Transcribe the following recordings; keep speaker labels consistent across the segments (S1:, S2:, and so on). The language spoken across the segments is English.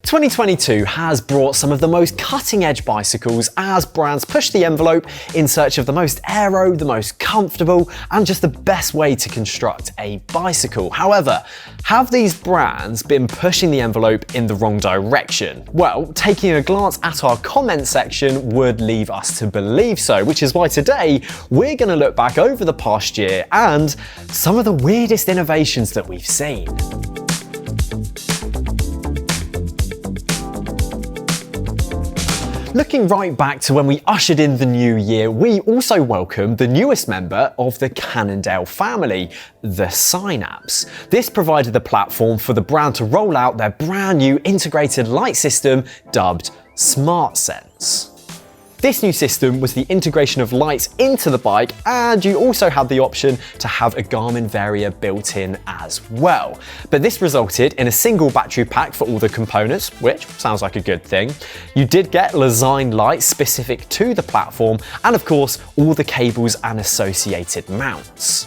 S1: 2022 has brought some of the most cutting-edge bicycles as brands push the envelope in search of the most aero, the most comfortable, and just the best way to construct a bicycle. However, have these brands been pushing the envelope in the wrong direction? Well, taking a glance at our comment section would leave us to believe so, which is why today we're going to look back over the past year and some of the weirdest innovations that we've seen. Looking right back to when we ushered in the new year, we also welcomed the newest member of the Cannondale family, the Synapse. This provided the platform for the brand to roll out their brand new integrated light system dubbed SmartSense. This new system was the integration of lights into the bike, and you also had the option to have a Garmin Varia built in as well. But this resulted in a single battery pack for all the components, which sounds like a good thing. You did get Lesign lights specific to the platform, and of course, all the cables and associated mounts.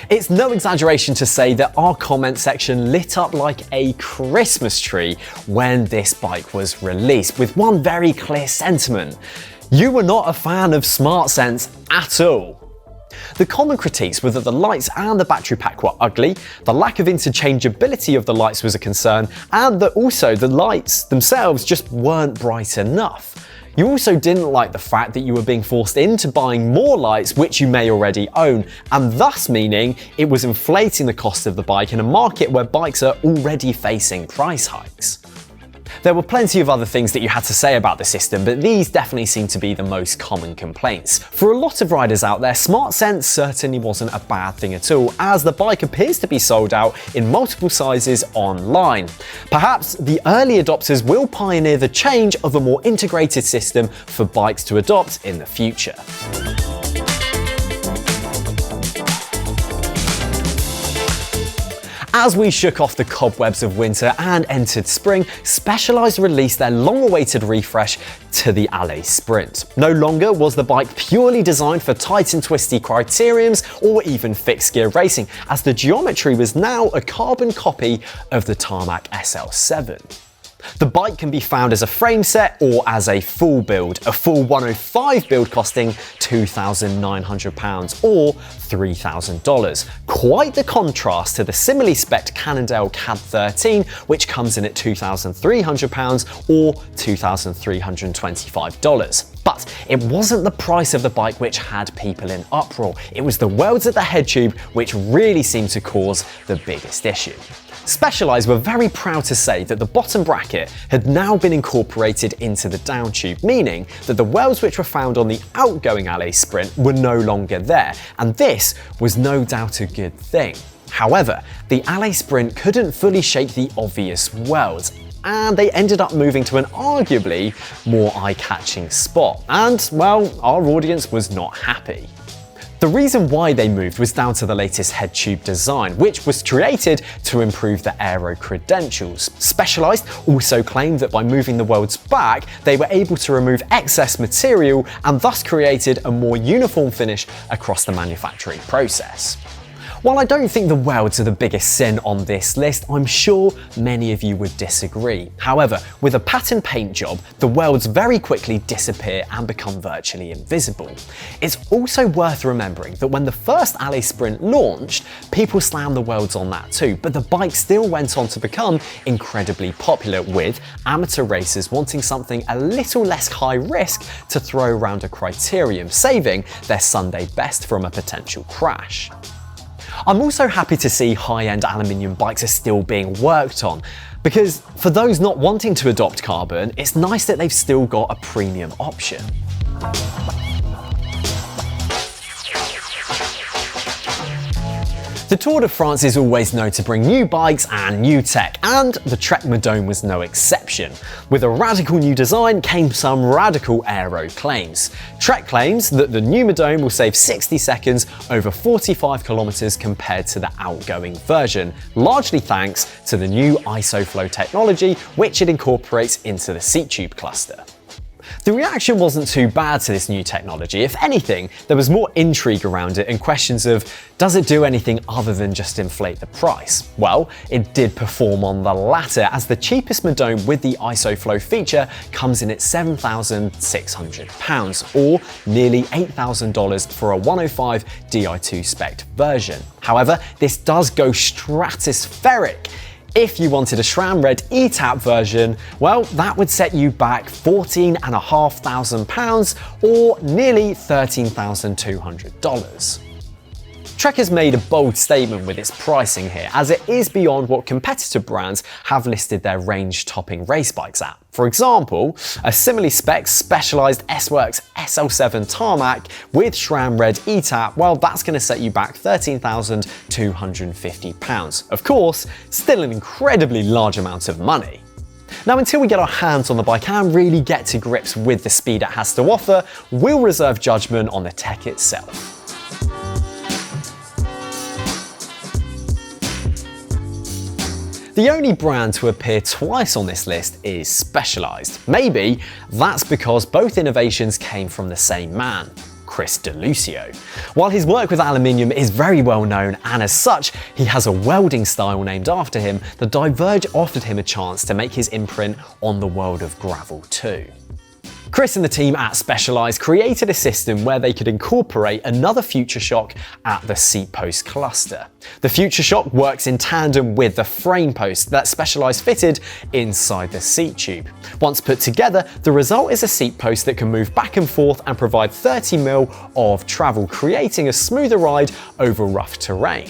S1: It's no exaggeration to say that our comment section lit up like a Christmas tree when this bike was released, with one very clear sentiment. You were not a fan of SmartSense at all. The common critiques were that the lights and the battery pack were ugly, the lack of interchangeability of the lights was a concern, and that also the lights themselves just weren't bright enough. You also didn't like the fact that you were being forced into buying more lights which you may already own, and thus meaning it was inflating the cost of the bike in a market where bikes are already facing price hikes. There were plenty of other things that you had to say about the system, but these definitely seem to be the most common complaints. For a lot of riders out there, SmartSense certainly wasn't a bad thing at all, as the bike appears to be sold out in multiple sizes online. Perhaps the early adopters will pioneer the change of a more integrated system for bikes to adopt in the future. As we shook off the cobwebs of winter and entered spring, Specialized released their long-awaited refresh to the Alley Sprint. No longer was the bike purely designed for tight and twisty criteriums or even fixed gear racing, as the geometry was now a carbon copy of the Tarmac SL7. The bike can be found as a frame set or as a full build, a full 105 build costing £2,900 or $3,000. Quite the contrast to the similarly spec'd Cannondale CAD 13, which comes in at £2,300 or $2,325. But it wasn't the price of the bike which had people in uproar, it was the welds at the head tube which really seemed to cause the biggest issue. Specialized were very proud to say that the bottom bracket had now been incorporated into the down tube, meaning that the welds which were found on the outgoing Alley Sprint were no longer there, and this was no doubt a good thing. However, the Alley Sprint couldn't fully shake the obvious welds, and they ended up moving to an arguably more eye-catching spot, and well, our audience was not happy. The reason why they moved was down to the latest head tube design, which was created to improve the aero credentials. Specialized also claimed that by moving the welds back, they were able to remove excess material and thus created a more uniform finish across the manufacturing process. While I don't think the welds are the biggest sin on this list, I'm sure many of you would disagree. However, with a pattern paint job, the welds very quickly disappear and become virtually invisible. It's also worth remembering that when the first Alley Sprint launched, people slammed the welds on that too, but the bike still went on to become incredibly popular, with amateur racers wanting something a little less high risk to throw around a criterium, saving their Sunday best from a potential crash. I'm also happy to see high-end aluminium bikes are still being worked on, because for those not wanting to adopt carbon, it's nice that they've still got a premium option. The Tour de France is always known to bring new bikes and new tech, and the Trek Madone was no exception. With a radical new design came some radical aero claims. Trek claims that the new Madone will save 60 seconds over 45 kilometers compared to the outgoing version, largely thanks to the new IsoFlow technology, which it incorporates into the seat tube cluster. The reaction wasn't too bad to this new technology. If anything, there was more intrigue around it and questions of, does it do anything other than just inflate the price? Well, it did perform on the latter, as the cheapest Madone with the IsoFlow feature comes in at £7,600, or nearly $8,000 for a 105 Di2 spec version. However, this does go stratospheric. If you wanted a SmartWeld ETAP version, well, that would set you back £14,500 or nearly $13,200. Trek has made a bold statement with its pricing here, as it is beyond what competitor brands have listed their range-topping race bikes at. For example, a similarly spec Specialized S-Works SL7 Tarmac with SmartWeld ETAP, well, that's going to set you back £13,250. Of course, still an incredibly large amount of money. Now, until we get our hands on the bike and really get to grips with the speed it has to offer, we'll reserve judgment on the tech itself. The only brand to appear twice on this list is Specialized. Maybe that's because both innovations came from the same man, Chris DeLucio. While his work with aluminium is very well known, and as such, he has a welding style named after him, the Diverge offered him a chance to make his imprint on the world of gravel too. Chris and the team at Specialized created a system where they could incorporate another future shock at the seat post cluster. The future shock works in tandem with the frame post that Specialized fitted inside the seat tube. Once put together, the result is a seat post that can move back and forth and provide 30 mil of travel, creating a smoother ride over rough terrain.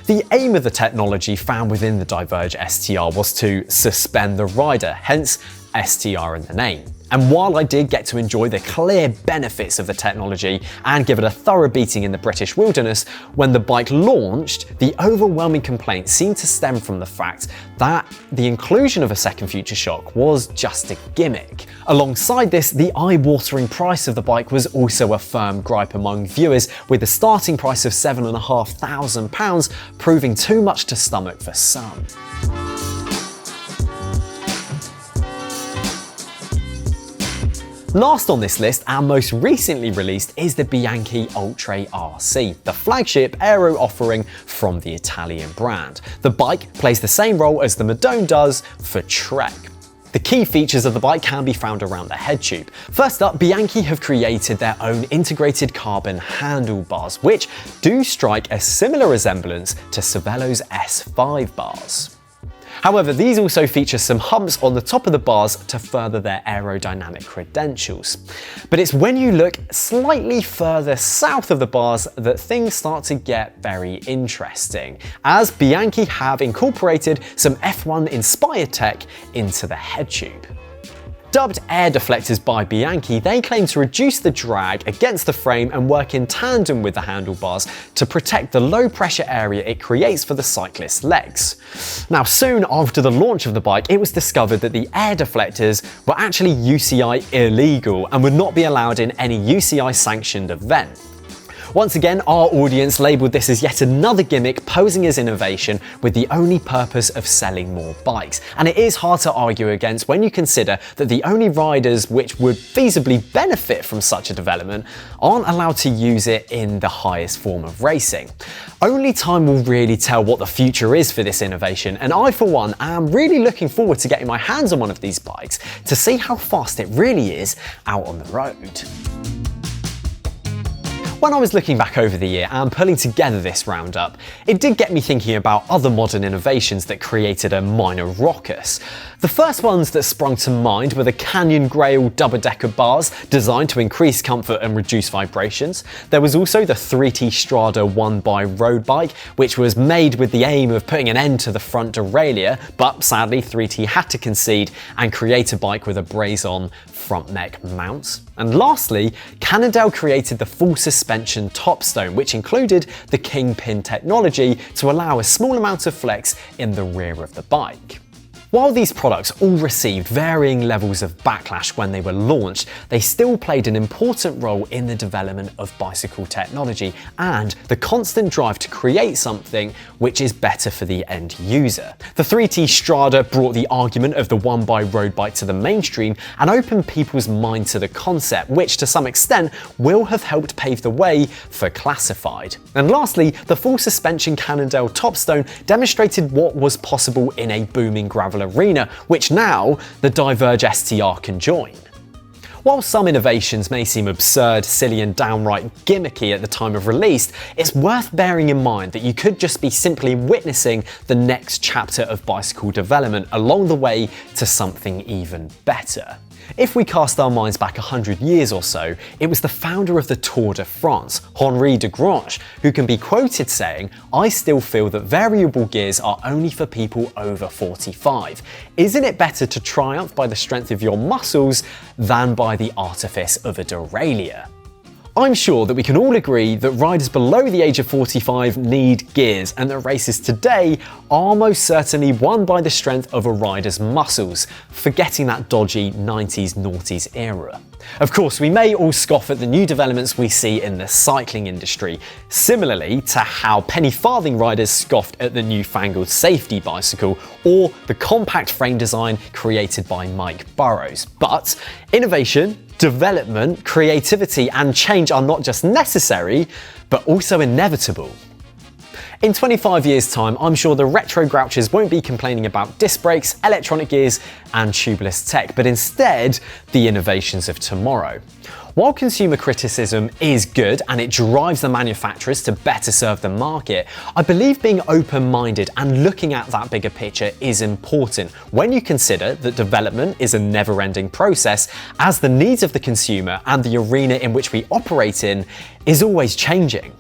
S1: The aim of the technology found within the Diverge STR was to suspend the rider, hence STR in the name. And while I did get to enjoy the clear benefits of the technology and give it a thorough beating in the British wilderness, when the bike launched, the overwhelming complaint seemed to stem from the fact that the inclusion of a second future shock was just a gimmick. Alongside this, the eye-watering price of the bike was also a firm gripe among viewers, with the starting price of £7,500 proving too much to stomach for some. Last on this list, and most recently released, is the Bianchi Oltre RC, the flagship aero offering from the Italian brand. The bike plays the same role as the Madone does for Trek. The key features of the bike can be found around the head tube. First up, Bianchi have created their own integrated carbon handlebars, which do strike a similar resemblance to Cervelo's S5 bars. However, these also feature some humps on the top of the bars to further their aerodynamic credentials. But it's when you look slightly further south of the bars that things start to get very interesting, as Bianchi have incorporated some F1 inspired tech into the head tube. Dubbed air deflectors by Bianchi, they claim to reduce the drag against the frame and work in tandem with the handlebars to protect the low pressure area it creates for the cyclist's legs. Now, soon after the launch of the bike, it was discovered that the air deflectors were actually UCI illegal and would not be allowed in any UCI sanctioned event. Once again, our audience labelled this as yet another gimmick posing as innovation with the only purpose of selling more bikes. And it is hard to argue against when you consider that the only riders which would feasibly benefit from such a development aren't allowed to use it in the highest form of racing. Only time will really tell what the future is for this innovation, and I for one am really looking forward to getting my hands on one of these bikes to see how fast it really is out on the road. When I was looking back over the year and pulling together this roundup, it did get me thinking about other modern innovations that created a minor ruckus. The first ones that sprung to mind were the Canyon Grail double-decker bars, designed to increase comfort and reduce vibrations. There was also the 3T Strada 1x road bike, which was made with the aim of putting an end to the front derailleur, but sadly 3T had to concede and create a bike with a brace-on front neck mounts. And lastly, Cannondale created the full suspension topstone, which included the Kingpin technology to allow a small amount of flex in the rear of the bike. While these products all received varying levels of backlash when they were launched, they still played an important role in the development of bicycle technology and the constant drive to create something which is better for the end user. The 3T Strada brought the argument of the one-by road bike to the mainstream and opened people's mind to the concept, which to some extent will have helped pave the way for classified. And lastly, the full suspension Cannondale Topstone demonstrated what was possible in a booming gravel arena, which now the Diverge STR can join. While some innovations may seem absurd, silly and downright gimmicky at the time of release, it's worth bearing in mind that you could just be simply witnessing the next chapter of bicycle development along the way to something even better. If we cast our minds back 100 years or so, it was the founder of the Tour de France, Henri de Grange, who can be quoted saying, "I still feel that variable gears are only for people over 45. Isn't it better to triumph by the strength of your muscles than by the artifice of a derailleur?" I'm sure that we can all agree that riders below the age of 45 need gears, and that races today are most certainly won by the strength of a rider's muscles, forgetting that dodgy 90s noughties era. Of course, we may all scoff at the new developments we see in the cycling industry, similarly to how penny farthing riders scoffed at the newfangled safety bicycle or the compact frame design created by Mike Burrows. But innovation, development, creativity and change are not just necessary, but also inevitable. In 25 years' time, I'm sure the retro grouches won't be complaining about disc brakes, electronic gears and tubeless tech, but instead the innovations of tomorrow. While consumer criticism is good and it drives the manufacturers to better serve the market, I believe being open-minded and looking at that bigger picture is important when you consider that development is a never-ending process, as the needs of the consumer and the arena in which we operate in is always changing.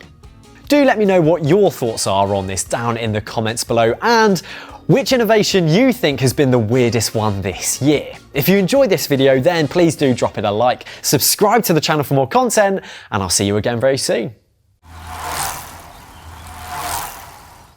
S1: Do let me know what your thoughts are on this down in the comments below, and which innovation you think has been the weirdest one this year. If you enjoyed this video, then please do drop it a like, subscribe to the channel for more content, and I'll see you again very soon.